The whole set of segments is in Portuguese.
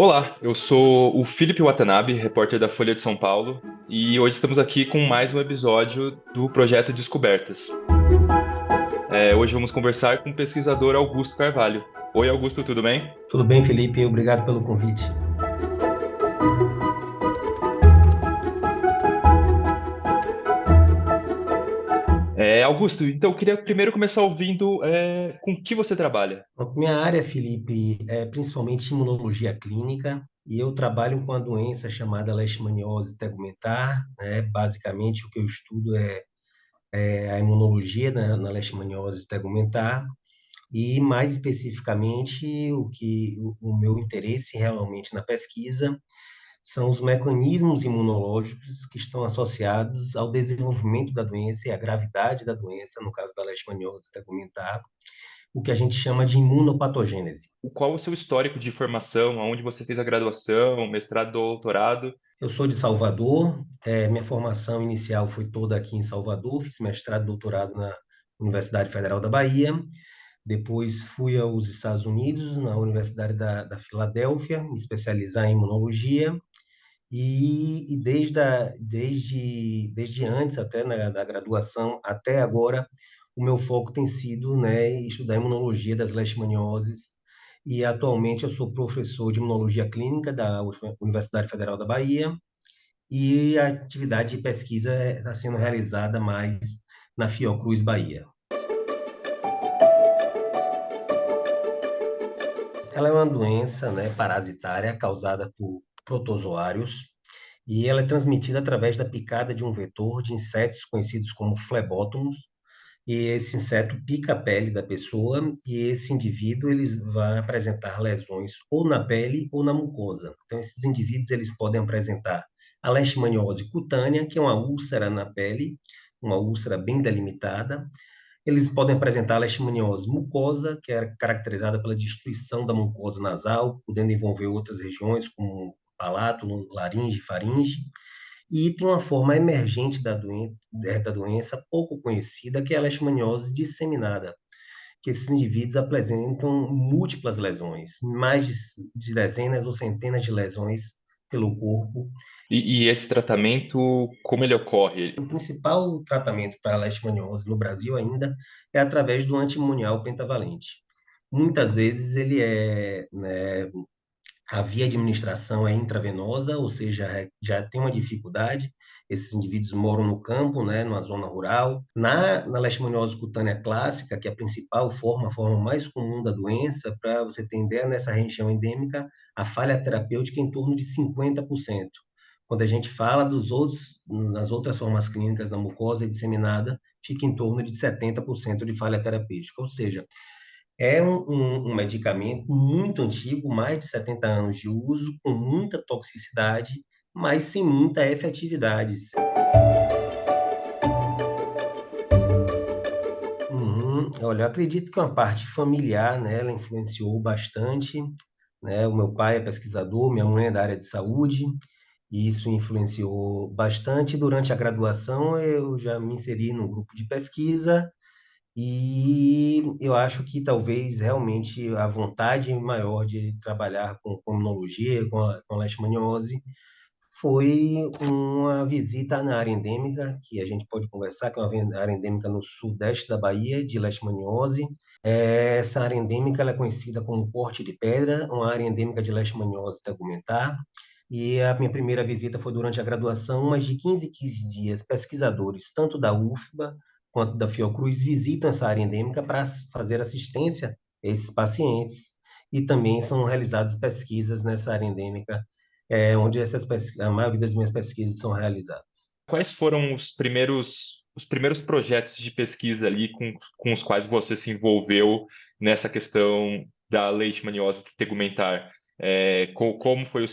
Olá, eu sou o Felipe Watanabe, repórter da Folha de São Paulo, e hoje estamos aqui com mais um episódio do Projeto Descobertas. Hoje vamos conversar com o pesquisador Augusto Carvalho. Oi, Augusto, tudo bem? Tudo bem, Felipe? Obrigado pelo convite. Augusto, então eu queria primeiro começar ouvindo com que você trabalha. Bom, minha área, Felipe, é principalmente imunologia clínica e eu trabalho com a doença chamada leishmaniose tegumentar, né? Basicamente, o que eu estudo é a imunologia na leishmaniose tegumentar e, mais especificamente, o meu interesse realmente na pesquisa são os mecanismos imunológicos que estão associados ao desenvolvimento da doença e à gravidade da doença, no caso da leishmaniose tegumentar, o que a gente chama de imunopatogênese. Qual o seu histórico de formação, aonde você fez a graduação, mestrado, doutorado? Eu sou de Salvador, minha formação inicial foi toda aqui em Salvador, fiz mestrado e doutorado na Universidade Federal da Bahia, depois fui aos Estados Unidos, na Universidade da Filadélfia, me especializar em imunologia, e desde antes, até da graduação, até agora, o meu foco tem sido, né, estudar a imunologia das leishmanioses, e atualmente eu sou professor de imunologia clínica da Universidade Federal da Bahia, e a atividade de pesquisa está sendo realizada mais na Fiocruz, Bahia. Ela é uma doença, né, parasitária causada por protozoários, e ela é transmitida através da picada de um vetor de insetos conhecidos como flebótomos, e esse inseto pica a pele da pessoa e esse indivíduo ele vai apresentar lesões ou na pele ou na mucosa. Então esses indivíduos eles podem apresentar a leishmaniose cutânea, que é uma úlcera na pele, uma úlcera bem delimitada. Eles podem apresentar a leishmaniose mucosa, que é caracterizada pela destruição da mucosa nasal, podendo envolver outras regiões como palato, laringe, faringe. E tem uma forma emergente da doença pouco conhecida, que é a leishmaniose disseminada, que esses indivíduos apresentam múltiplas lesões, mais de dezenas ou centenas de lesões pelo corpo. E esse tratamento, como ele ocorre? O principal tratamento para a leishmaniose no Brasil ainda é através do antiimunial pentavalente. Muitas vezes ele né, a via de administração é intravenosa, ou seja, já tem uma dificuldade. Esses indivíduos moram no campo, né, numa zona rural. Na leishmaniose cutânea clássica, que é a principal forma, a forma mais comum da doença, para você ter ideia, nessa região endêmica, a falha terapêutica é em torno de 50%. Quando a gente fala nas outras formas clínicas da mucosa disseminada, fica em torno de 70% de falha terapêutica, ou seja, é um medicamento muito antigo, mais de 70 anos de uso, com muita toxicidade, mas sem muita efetividade. Olha, eu acredito que uma parte familiar, né, ela influenciou bastante, né? O meu pai é pesquisador, minha mãe é da área de saúde, e isso influenciou bastante. Durante a graduação, eu já me inseri num grupo de pesquisa. E eu acho que talvez realmente a vontade maior de trabalhar com imunologia, com a leishmaniose, foi uma visita na área endêmica, que a gente pode conversar, que é uma área endêmica no sudeste da Bahia, de leishmaniose. Essa área endêmica ela é conhecida como Porte de Pedra, uma área endêmica de leishmaniose tegumentar. E a minha primeira visita foi durante a graduação, mas de 15 em 15 dias, pesquisadores, tanto da UFBA quanto da Fiocruz, visitam essa área endêmica para fazer assistência a esses pacientes. E também são realizadas pesquisas nessa área endêmica, onde a maioria das minhas pesquisas são realizadas. Quais foram os primeiros projetos de pesquisa ali com os quais você se envolveu nessa questão da leishmaniose tegumentar? Como foi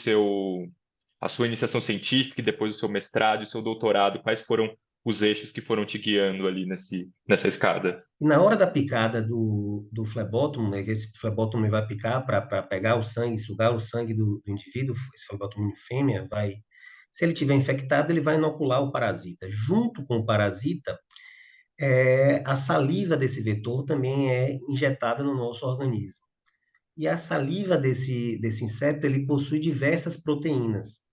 a sua iniciação científica e depois o seu mestrado e o seu doutorado? Quais foram os eixos que foram te guiando ali nessa escada? E na hora da picada do flebótomo, né, que esse flebótomo vai picar para pegar o sangue, sugar o sangue do indivíduo, esse flebótomo fêmea vai, se ele tiver infectado, ele vai inocular o parasita. Junto com o parasita, a saliva desse vetor também é injetada no nosso organismo. E a saliva desse inseto, ele possui diversas proteínas.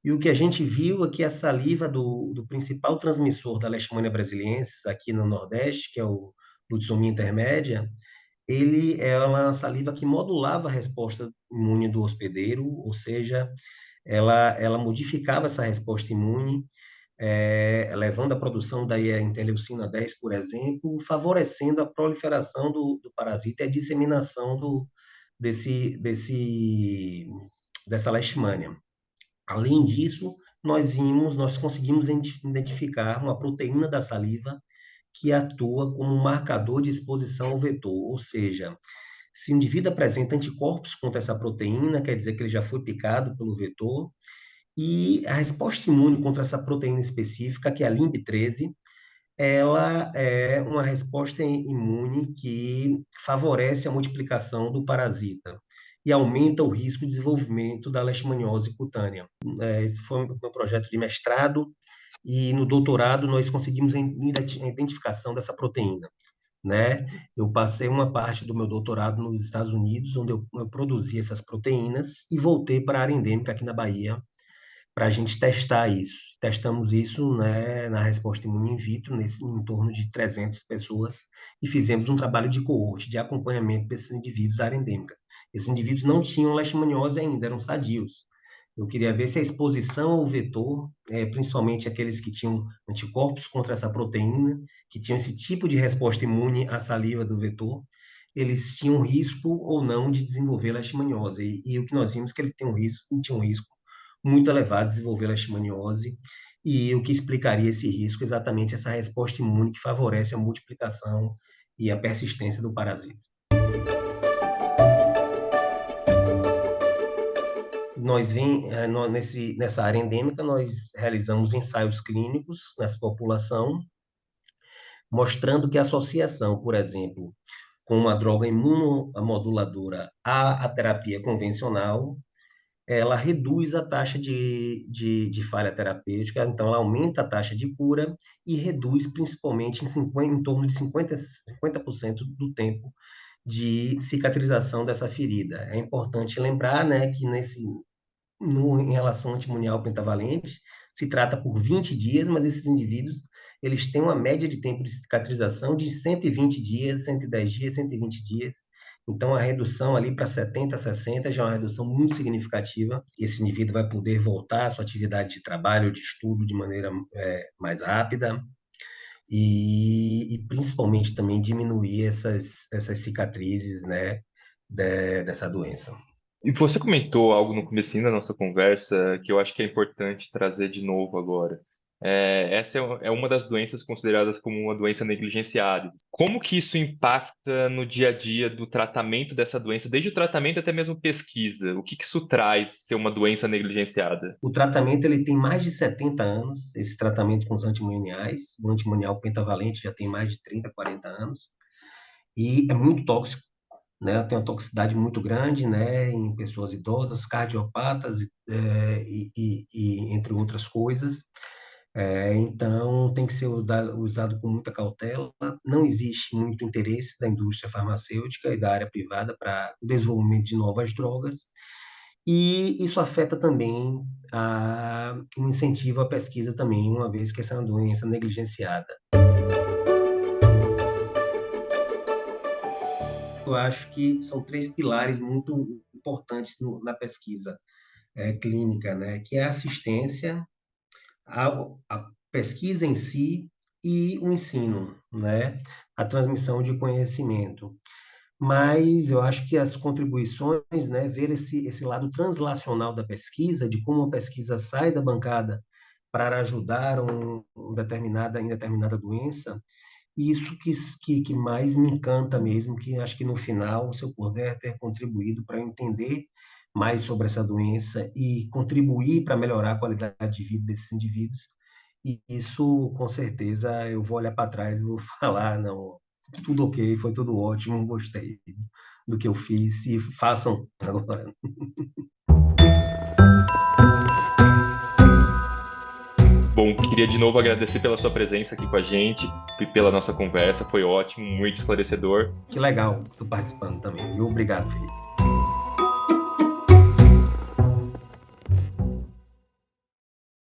E o que a gente viu é que a saliva do principal transmissor da Leishmania brasiliensis aqui no Nordeste, que é o Lutzomia intermédia, ele é uma saliva que modulava a resposta imune do hospedeiro, ou seja, ela modificava essa resposta imune, levando à produção da interleucina 10, por exemplo, favorecendo a proliferação do parasita e a disseminação dessa leishmania. Além disso, nós conseguimos identificar uma proteína da saliva que atua como um marcador de exposição ao vetor, ou seja, se o indivíduo apresenta anticorpos contra essa proteína, quer dizer que ele já foi picado pelo vetor, e a resposta imune contra essa proteína específica, que é a LIMB13, ela é uma resposta imune que favorece a multiplicação do parasita e aumenta o risco de desenvolvimento da leishmaniose cutânea. Esse foi o meu projeto de mestrado, e no doutorado nós conseguimos a identificação dessa proteína, né? Eu passei uma parte do meu doutorado nos Estados Unidos, onde eu produzi essas proteínas, e voltei para a área endêmica aqui na Bahia, para a gente testar isso. Testamos isso, né, na resposta imune in vitro, em torno de 300 pessoas, e fizemos um trabalho de coorte, de acompanhamento desses indivíduos da área endêmica. Esses indivíduos não tinham leishmaniose ainda, eram sadios. Eu queria ver se a exposição ao vetor, principalmente aqueles que tinham anticorpos contra essa proteína, que tinham esse tipo de resposta imune à saliva do vetor, eles tinham risco ou não de desenvolver leishmaniose. E o que nós vimos é que ele tinha um risco muito elevado de desenvolver leishmaniose, e o que explicaria esse risco é exatamente essa resposta imune que favorece a multiplicação e a persistência do parasita. Nessa área endêmica, nós realizamos ensaios clínicos nessa população, mostrando que a associação, por exemplo, com uma droga imunomoduladora à terapia convencional, ela reduz a taxa de falha terapêutica, então ela aumenta a taxa de cura e reduz principalmente em torno de 50% do tempo de cicatrização dessa ferida. É importante lembrar, né, que em relação ao antimunial pentavalente, se trata por 20 dias, mas esses indivíduos, eles têm uma média de tempo de cicatrização de 120 dias, 110 dias, 120 dias. Então, a redução ali para 70, 60 já é uma redução muito significativa. Esse indivíduo vai poder voltar à sua atividade de trabalho ou de estudo de maneira mais rápida, e principalmente também diminuir essas cicatrizes, né, dessa doença. E você comentou algo no comecinho da nossa conversa que eu acho que é importante trazer de novo agora. Essa é uma das doenças consideradas como uma doença negligenciada. Como que isso impacta no dia a dia do tratamento dessa doença, desde o tratamento até mesmo pesquisa? O que isso traz ser uma doença negligenciada? O tratamento ele tem mais de 70 anos, esse tratamento com os antimuniais. O antimunial pentavalente já tem mais de 30, 40 anos, e é muito tóxico, né? Tem uma toxicidade muito grande, né, em pessoas idosas, cardiopatas, e entre outras coisas. Então, tem que ser usado com muita cautela. Não existe muito interesse da indústria farmacêutica e da área privada para o desenvolvimento de novas drogas, e isso afeta também o incentivo à pesquisa também, uma vez que essa é uma doença negligenciada. Eu acho que são 3 pilares muito importantes na pesquisa clínica, né? Que é a assistência, a pesquisa em si e o ensino, né? A transmissão de conhecimento. Mas eu acho que as contribuições, né, ver esse lado translacional da pesquisa, de como a pesquisa sai da bancada para ajudar em determinada doença, isso que mais me encanta mesmo, que acho que no final, se eu puder ter contribuído para entender mais sobre essa doença e contribuir para melhorar a qualidade de vida desses indivíduos, e isso, com certeza, eu vou olhar para trás e vou falar, não, tudo ok, foi tudo ótimo, gostei do que eu fiz, e façam agora. Bom, queria de novo agradecer pela sua presença aqui com a gente e pela nossa conversa. Foi ótimo, muito esclarecedor. Que legal, estou participando também. E obrigado, Felipe.